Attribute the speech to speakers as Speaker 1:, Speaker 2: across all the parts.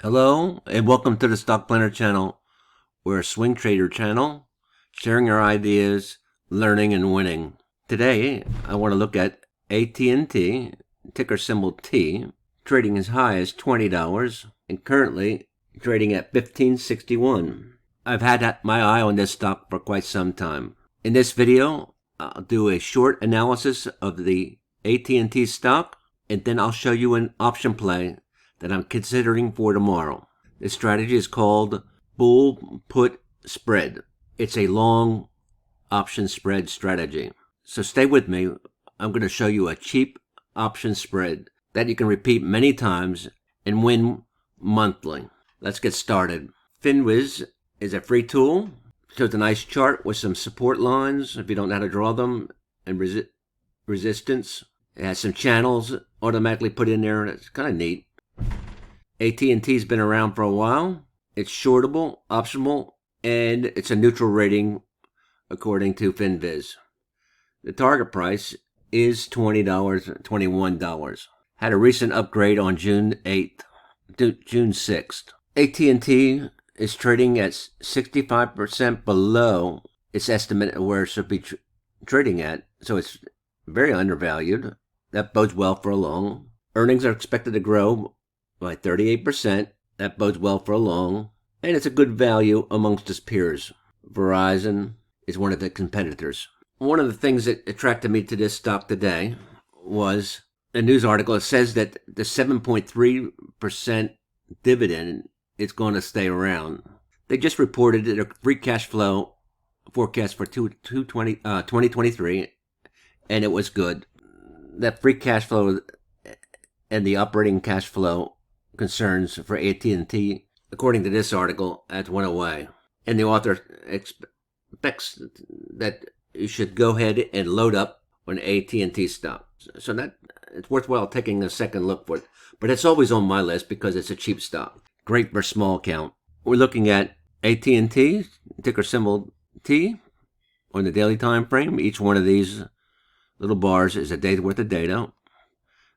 Speaker 1: Hello and welcome to the Stock Planner channel. We're a swing trader channel, sharing our ideas, learning and winning. Today, I want to look at AT&T, ticker symbol T, trading as high as $20 and currently trading at $15.61. I've had my eye on this stock for quite some time. In this video, I'll do a short analysis of the AT&T stock, and then I'll show you an option play that I'm considering for tomorrow. This strategy is called bull put spread. It's a long option spread strategy. So stay with me. I'm going to show you a cheap option spread that you can repeat many times and win monthly. Let's get started. FinWiz is a free tool. Shows a nice chart with some support lines if you don't know how to draw them, and resistance. It has some channels automatically put in there. It's kind of neat. AT&T's been around for a while. It's shortable, optional, and it's a neutral rating according to FinViz. The target price is $20, $21. Had a recent upgrade on June 8th, June 6th. AT&T is trading at 65% below its estimate of where it should be trading at, so it's very undervalued. That bodes well for a long. Earnings are expected to grow by 38%. That bodes well for a long. And it's a good value amongst its peers. Verizon is one of the competitors. One of the things that attracted me to this stock today was a news article. It says that the 7.3% dividend is going to stay around. They just reported their free cash flow forecast for 2023, and it was good. That free cash flow and the operating cash flow concerns for AT&T, according to this article, has went away. And the author expects that you should go ahead and load up on AT&T stock. So that it's worthwhile taking a second look for it. But it's always on my list because it's a cheap stock. Great for small count. We're looking at AT&T, ticker symbol T, on the daily time frame. Each one of these little bars is a day's worth of data.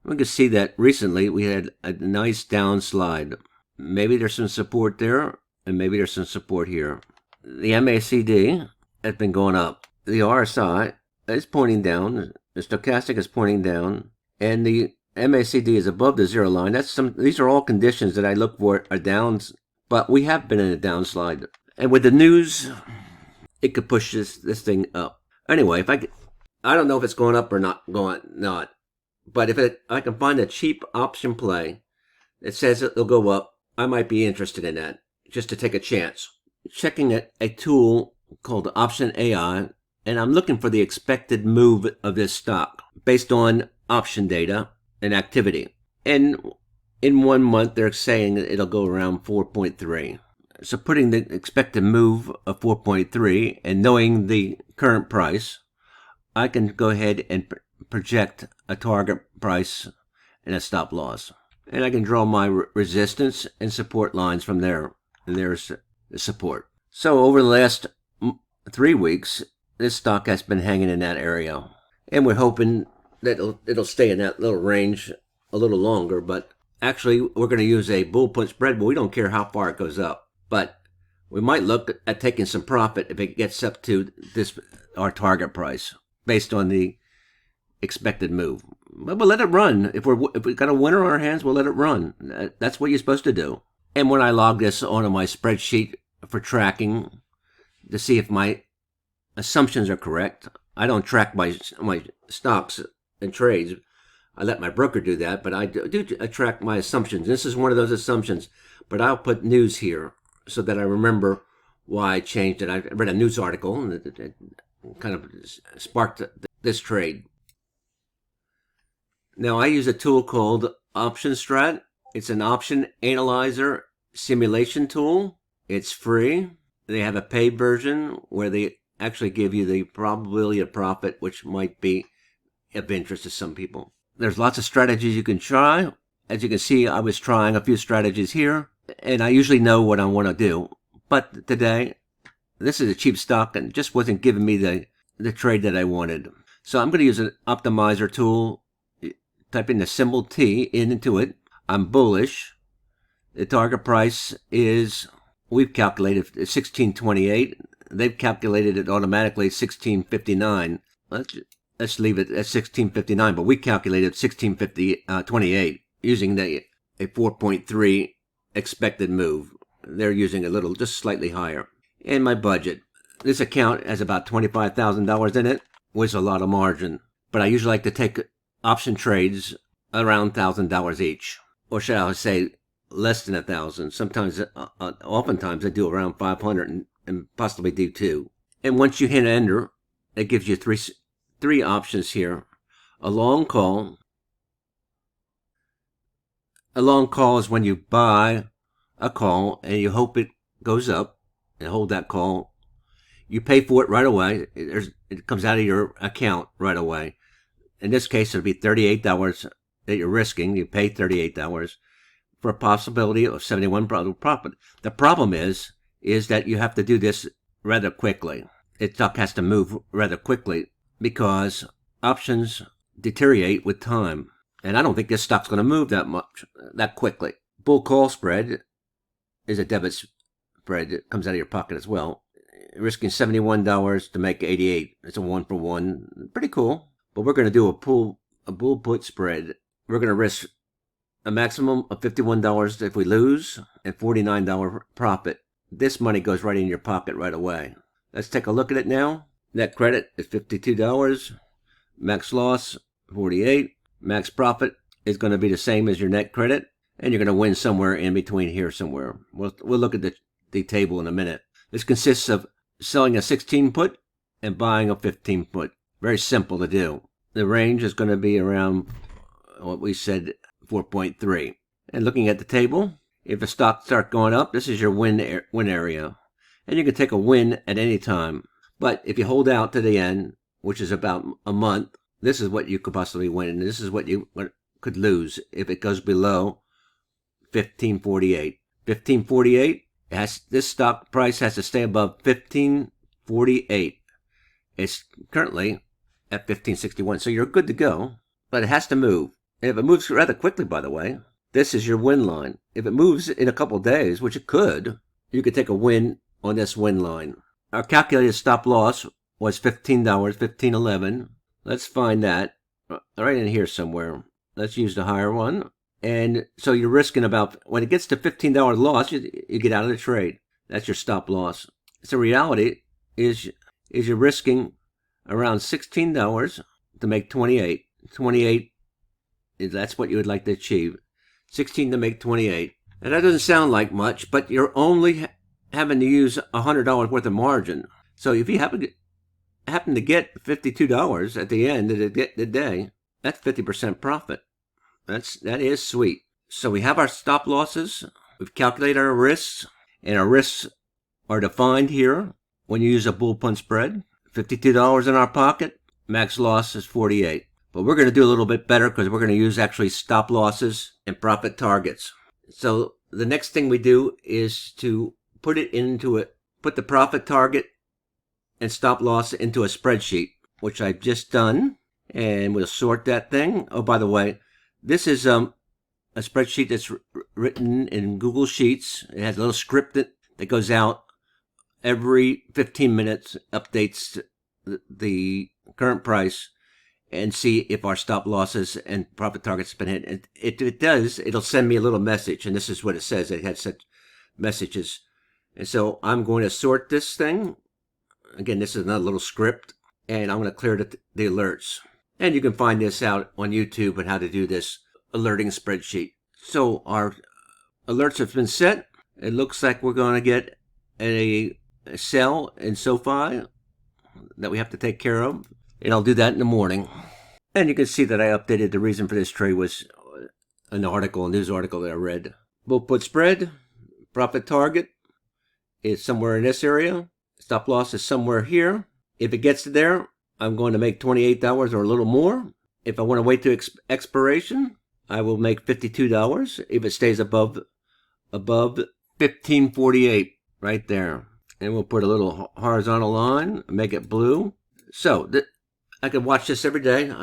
Speaker 1: We can see that recently we had a nice downslide. Maybe there's some support there, and maybe there's some support here. The MACD has been going up. The RSI is pointing down. The stochastic is pointing down, and the MACD is above the zero line. These are all conditions that I look for are downs, but we have been in a downslide. And with the news, it could push this thing up. Anyway, I don't know if it's going up or not. But if I can find a cheap option play that says it'll go up, I might be interested in that, just to take a chance. Checking a tool called Option AI, and I'm looking for the expected move of this stock based on option data and activity. And in 1 month, they're saying it'll go around 4.3. So putting the expected move of 4.3 and knowing the current price, I can go ahead and project a target price and a stop loss. And I can draw my resistance and support lines from there. And there's the support. So over the last 3 weeks, this stock has been hanging in that area. And we're hoping that it'll stay in that little range a little longer. But actually, we're going to use a bull put spread, but we don't care how far it goes up. But we might look at taking some profit if it gets up to our target price based on the expected move. But we'll let it run. If we got a winner on our hands, we'll let it run. That's what you're supposed to do. And when I log this onto my spreadsheet for tracking to see if my assumptions are correct, I don't track my stocks and trades. I let my broker do that, but I do track my assumptions. This is one of those assumptions, but I'll put news here so that I remember why I changed it. I read a news article and it kind of sparked this trade. Now, I use a tool called Strat. It's an option analyzer simulation tool. It's free. They have a paid version where they actually give you the probability of profit, which might be of interest to some people. There's lots of strategies you can try. As you can see, I was trying a few strategies here, and I usually know what I want to do. But today, this is a cheap stock and just wasn't giving me the trade that I wanted. So I'm going to use an optimizer tool. Type in the symbol T into it. I'm bullish. The target price is, we've calculated 1628. They've calculated it automatically 1659. Let's leave it at 1659, but we calculated 1628 using a 4.3 expected move. They're using a little, just slightly higher. And my budget. This account has about $25,000 in it, with a lot of margin. But I usually like to take option trades around $1,000 each. Or should I say less than 1,000. Sometimes, oftentimes I do around 500 and possibly do 2. And once you hit enter, it gives you three options here. A long call. A long call is when you buy a call and you hope it goes up and hold that call. You pay for it right away. It comes out of your account right away. In this case, it'll be $38 that you're risking. You pay $38 for a possibility of $71 profit. The problem is that you have to do this rather quickly. The stock has to move rather quickly because options deteriorate with time. And I don't think this stock's going to move that quickly. Bull call spread is a debit spread that comes out of your pocket as well. Risking $71 to make 88. It's a 1-for-1. Pretty cool. But we're going to do a bull put spread. We're going to risk a maximum of $51 if we lose and $49 profit. This money goes right in your pocket right away. Let's take a look at it now. Net credit is $52. Max loss, $48. Max profit is going to be the same as your net credit. And you're going to win somewhere in between here somewhere. We'll look at the table in a minute. This consists of selling a 16 put and buying a 15 put. Very simple to do. The range is going to be around what we said, 4.3. And looking at the table, if the stock starts going up, this is your win area. And you can take a win at any time. But if you hold out to the end, which is about a month, this is what you could possibly win. And this is what you could lose if it goes below 1548. 1548, this stock price has to stay above 1548. It's currently at 1561, so you're good to go, but it has to move. And if it moves rather quickly, by the way, this is your win line. If it moves in a couple of days, which it could, you could take a win on this win line. Our calculated stop loss was $15, $15.11. Let's find that right in here somewhere. Let's use the higher one. And so you're risking about, when it gets to $15 loss, you get out of the trade. That's your stop loss. So reality is you're risking around $16 to make 28. 28, that's what you would like to achieve. 16 to make 28. And that doesn't sound like much, but you're only having to use $100 worth of margin. So if you happen to get $52 at the end of the day, that's 50% profit. That is sweet. So we have our stop losses. We've calculated our risks, and our risks are defined here when you use a bull pun spread. $52 in our pocket. Max loss is 48. But we're going to do a little bit better because we're going to use actually stop losses and profit targets. So the next thing we do is to put the profit target and stop loss into a spreadsheet, which I've just done. And we'll sort that thing. Oh, by the way, this is a spreadsheet that's written in Google Sheets. It has a little script that goes out every 15 minutes, updates the current price, and see if our stop losses and profit targets have been hit. And it does, it'll send me a little message, and this is what it says. It had such messages. And so I'm going to sort this thing. Again, this is another little script, and I'm going to clear the alerts. And you can find this out on YouTube and how to do this alerting spreadsheet. So our alerts have been set. It looks like we're going to get a sell in SoFi that we have to take care of. And I'll do that in the morning. And you can see that I updated. The reason for this trade was a news article that I read. Bull put spread, profit target is somewhere in this area. Stop loss is somewhere here. If it gets to there, I'm going to make $28 or a little more. If I want to wait to expiration, I will make $52 if it stays above 1548 right there. And we'll put a little horizontal line, make it blue. So I can watch this every day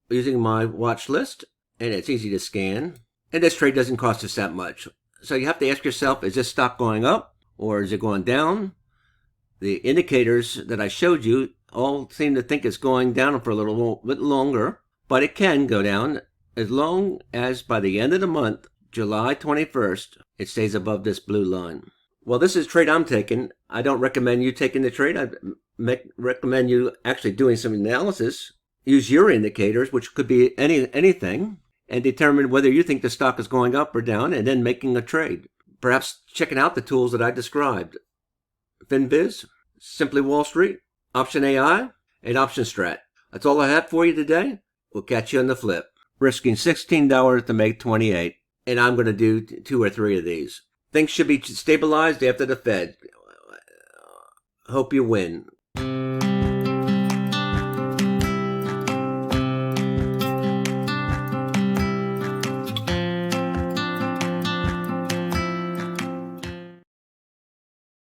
Speaker 1: using my watch list, and it's easy to scan. And this trade doesn't cost us that much. So you have to ask yourself, is this stock going up or is it going down? The indicators that I showed you all seem to think it's going down for a little bit longer, but it can go down as long as by the end of the month, July 21st, it stays above this blue line. Well, this is a trade I'm taking. I don't recommend you taking the trade. I recommend you actually doing some analysis. Use your indicators, which could be anything, and determine whether you think the stock is going up or down, and then making a trade. Perhaps checking out the tools that I described. FinViz, Simply Wall Street, Option AI, and Option Strat. That's all I have for you today. We'll catch you on the flip. Risking $16 to make 28, and I'm going to do 2 or 3 of these. Things should be stabilized after the Fed. Hope you win.